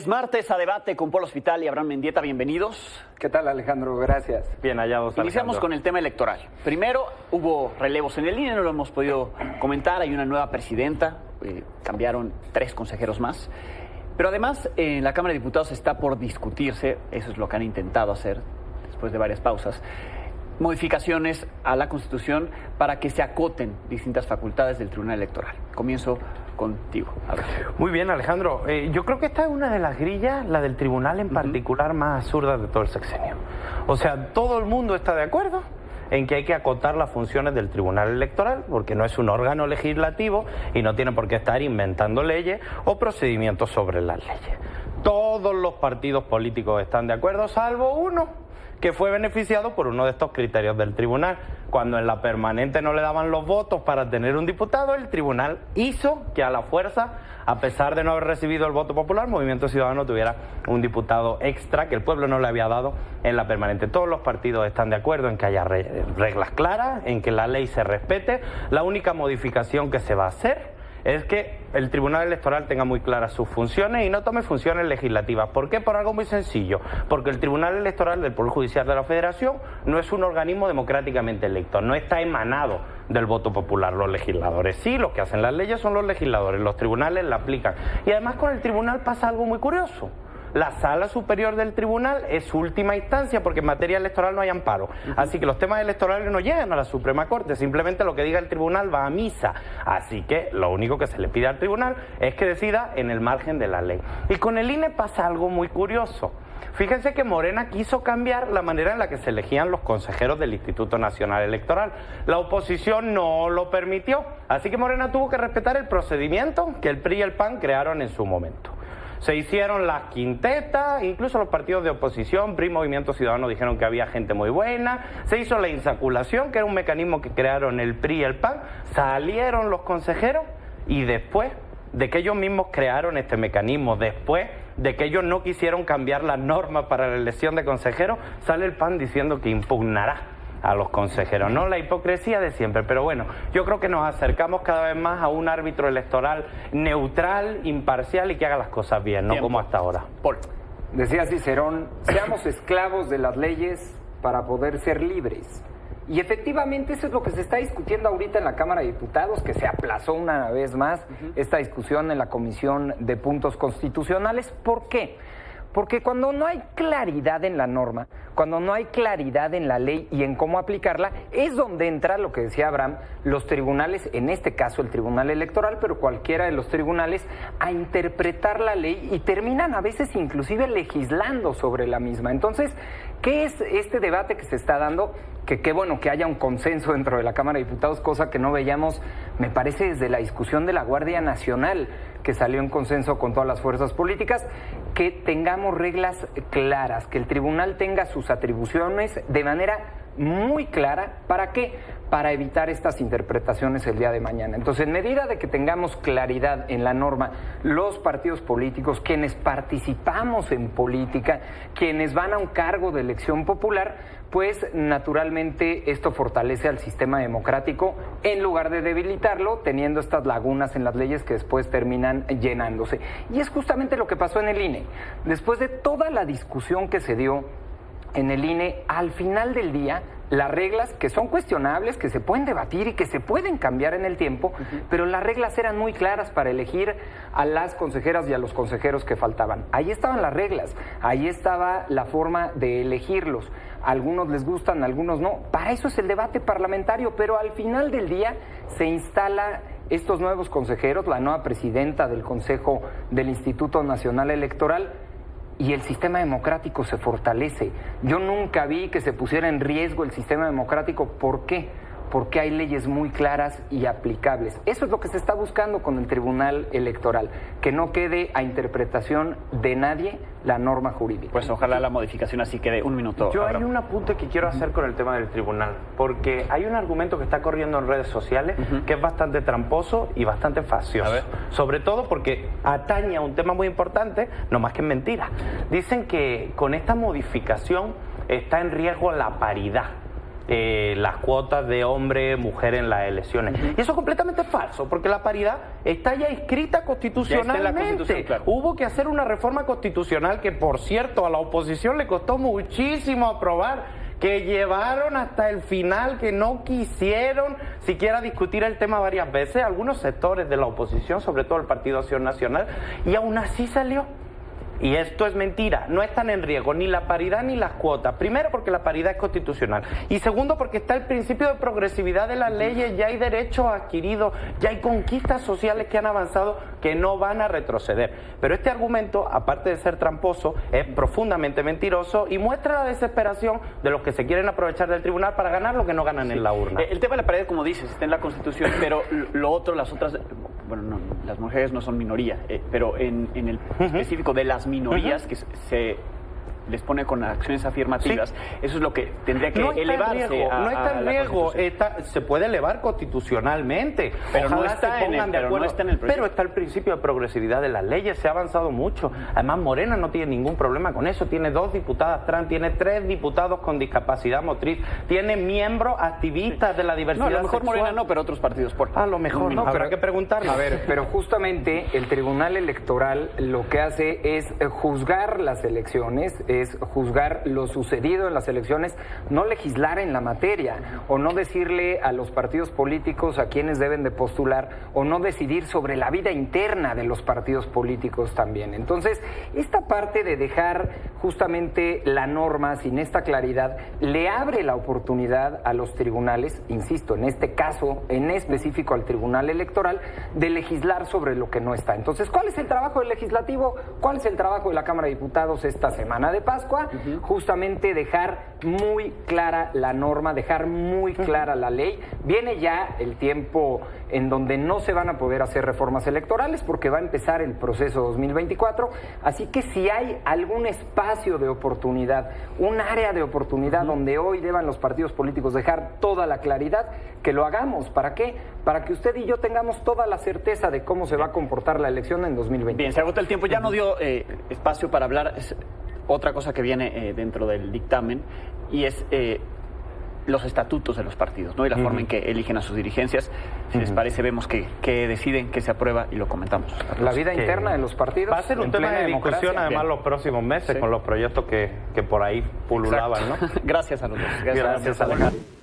Es martes a debate con Polo Hospital y Abraham Mendieta. Bienvenidos. ¿Qué tal, Alejandro? Gracias. Bien hallados, Iniciamos con el tema electoral. Primero, hubo relevos en el INE, no lo hemos podido comentar. Hay una nueva presidenta, cambiaron 3 consejeros más. Pero además, en la Cámara de Diputados está por discutirse, eso es lo que han intentado hacer después de varias pausas, modificaciones a la Constitución para que se acoten distintas facultades del Tribunal Electoral. Comienzo contigo. A ver. Muy bien, Alejandro. Yo creo que esta es una de las grillas, la del tribunal en particular, más absurdas de todo el sexenio. O sea, todo el mundo está de acuerdo en que hay que acotar las funciones del Tribunal Electoral, porque no es un órgano legislativo y no tiene por qué estar inventando leyes o procedimientos sobre las leyes. Todos los partidos políticos están de acuerdo, salvo uno, que fue beneficiado por uno de estos criterios del tribunal. Cuando en la permanente no le daban los votos para tener un diputado, el tribunal hizo que a la fuerza, a pesar de no haber recibido el voto popular, Movimiento Ciudadano tuviera un diputado extra que el pueblo no le había dado en la permanente. Todos los partidos están de acuerdo en que haya reglas claras, en que la ley se respete. La única modificación que se va a hacer es que el Tribunal Electoral tenga muy claras sus funciones y no tome funciones legislativas. ¿Por qué? Por algo muy sencillo. Porque el Tribunal Electoral del Poder Judicial de la Federación no es un organismo democráticamente electo, no está emanado del voto popular. Los legisladores sí, los que hacen las leyes son los legisladores, los tribunales la aplican. Y además con el tribunal pasa algo muy curioso. La Sala Superior del Tribunal es última instancia porque en materia electoral no hay amparo. Así que los temas electorales no llegan a la Suprema Corte, simplemente lo que diga el tribunal va a misa. Así que lo único que se le pide al tribunal es que decida en el margen de la ley. Y con el INE pasa algo muy curioso. Fíjense que Morena quiso cambiar la manera en la que se elegían los consejeros del Instituto Nacional Electoral. La oposición no lo permitió, así que Morena tuvo que respetar el procedimiento que el PRI y el PAN crearon en su momento. Se hicieron las quintetas, incluso los partidos de oposición, PRI y Movimiento Ciudadano dijeron que había gente muy buena, se hizo la insaculación, que era un mecanismo que crearon el PRI y el PAN, salieron los consejeros y después de que ellos mismos crearon este mecanismo, después de que ellos no quisieron cambiar las normas para la elección de consejeros, sale el PAN diciendo que impugnará a los consejeros, no la hipocresía de siempre, pero bueno, yo creo que nos acercamos cada vez más a un árbitro electoral neutral, imparcial y que haga las cosas bien, no como hasta ahora. Paul. Decía Cicerón, seamos esclavos de las leyes para poder ser libres. Y efectivamente eso es lo que se está discutiendo ahorita en la Cámara de Diputados, que se aplazó una vez más esta discusión en la Comisión de Puntos Constitucionales. ¿Por qué? Porque cuando no hay claridad en la norma, cuando no hay claridad en la ley y en cómo aplicarla, es donde entra lo que decía Abraham, los tribunales, en este caso el Tribunal Electoral, pero cualquiera de los tribunales, a interpretar la ley y terminan a veces inclusive legislando sobre la misma. Entonces, ¿qué es este debate que se está dando? Que qué bueno que haya un consenso dentro de la Cámara de Diputados, cosa que no veíamos, me parece, desde la discusión de la Guardia Nacional, que salió en consenso con todas las fuerzas políticas, que tengamos reglas claras, que el tribunal tenga sus atribuciones de manera muy clara. ¿Para qué? Para evitar estas interpretaciones el día de mañana. Entonces, en medida de que tengamos claridad en la norma, los partidos políticos, quienes participamos en política, quienes van a un cargo de elección popular, pues naturalmente esto fortalece al sistema democrático en lugar de debilitarlo, teniendo estas lagunas en las leyes que después terminan llenándose. Y es justamente lo que pasó en el INE. Después de toda la discusión que se dio en el INE, al final del día, las reglas, que son cuestionables, que se pueden debatir y que se pueden cambiar en el tiempo, pero las reglas eran muy claras para elegir a las consejeras y a los consejeros que faltaban. Ahí estaban las reglas, ahí estaba la forma de elegirlos. A algunos les gustan, a algunos no. Para eso es el debate parlamentario, pero al final del día se instala estos nuevos consejeros, la nueva presidenta del Consejo del Instituto Nacional Electoral, y el sistema democrático se fortalece. Yo nunca vi que se pusiera en riesgo el sistema democrático. ¿Por qué? Porque hay leyes muy claras y aplicables. Eso es lo que se está buscando con el Tribunal Electoral, que no quede a interpretación de nadie la norma jurídica. Pues ojalá la modificación así quede. Un minuto. Yo hay un apunte que quiero hacer con el tema del tribunal, porque hay un argumento que está corriendo en redes sociales que es bastante tramposo y bastante facioso. Sobre todo porque atañe a un tema muy importante, no más que en mentira. Dicen que con esta modificación está en riesgo la paridad. las cuotas de hombre, mujer en las elecciones. Y eso es completamente falso, porque la paridad está ya inscrita constitucionalmente. Claro. Hubo que hacer una reforma constitucional que, por cierto, a la oposición le costó muchísimo aprobar, que llevaron hasta el final, que no quisieron siquiera discutir el tema varias veces, algunos sectores de la oposición, sobre todo el Partido Acción Nacional, y aún así salió. Y esto es mentira, no están en riesgo ni la paridad ni las cuotas. Primero porque la paridad es constitucional y segundo porque está el principio de progresividad de las leyes, ya hay derechos adquiridos, ya hay conquistas sociales que han avanzado que no van a retroceder. Pero este argumento, aparte de ser tramposo, es profundamente mentiroso y muestra la desesperación de los que se quieren aprovechar del tribunal para ganar lo que no ganan en la urna. El tema de la paridad, como dices, está en la Constitución, pero lo otro, las otras, bueno, no, las mujeres no son minoría, pero en el específico de las minorías que se les pone con acciones afirmativas, eso es lo que tendría que elevarse no está en riesgo, se puede elevar constitucionalmente, pero ojalá no está se pongan de acuerdo, no está en el proyecto. Pero está el principio de progresividad de las leyes, se ha avanzado mucho. Además, Morena no tiene ningún problema con eso, tiene 2 diputadas trans, tiene 3 diputados con discapacidad motriz, tiene miembros activistas de la diversidad a lo mejor sexual. Morena no, pero otros partidos por. A lo mejor no, pero hay que preguntarle. A ver, pero justamente el Tribunal Electoral lo que hace es juzgar las elecciones, es juzgar lo sucedido en las elecciones, no legislar en la materia, o no decirle a los partidos políticos a quienes deben de postular, o no decidir sobre la vida interna de los partidos políticos también. Entonces, esta parte de dejar justamente la norma sin esta claridad, le abre la oportunidad a los tribunales, insisto, en este caso, en específico al Tribunal Electoral, de legislar sobre lo que no está. Entonces, ¿cuál es el trabajo del legislativo? ¿Cuál es el trabajo de la Cámara de Diputados esta semana de Pascua? Justamente dejar muy clara la norma, dejar muy clara la ley. Viene ya el tiempo en donde no se van a poder hacer reformas electorales porque va a empezar el proceso 2024, así que si hay algún espacio de oportunidad, un área de oportunidad donde hoy deban los partidos políticos dejar toda la claridad, que lo hagamos. ¿Para qué? Para que usted y yo tengamos toda la certeza de cómo se va a comportar la elección en 2024. Bien, se agota el tiempo, ya no dio espacio para hablar. Otra cosa que viene dentro del dictamen y es los estatutos de los partidos, ¿no? Y la forma en que eligen a sus dirigencias. Si les parece, vemos que deciden, que se aprueba y lo comentamos. La vida interna de los partidos va a ser un tema de discusión además los próximos meses con los proyectos que por ahí pululaban, ¿no? Gracias a los dos. Gracias, Alejandro.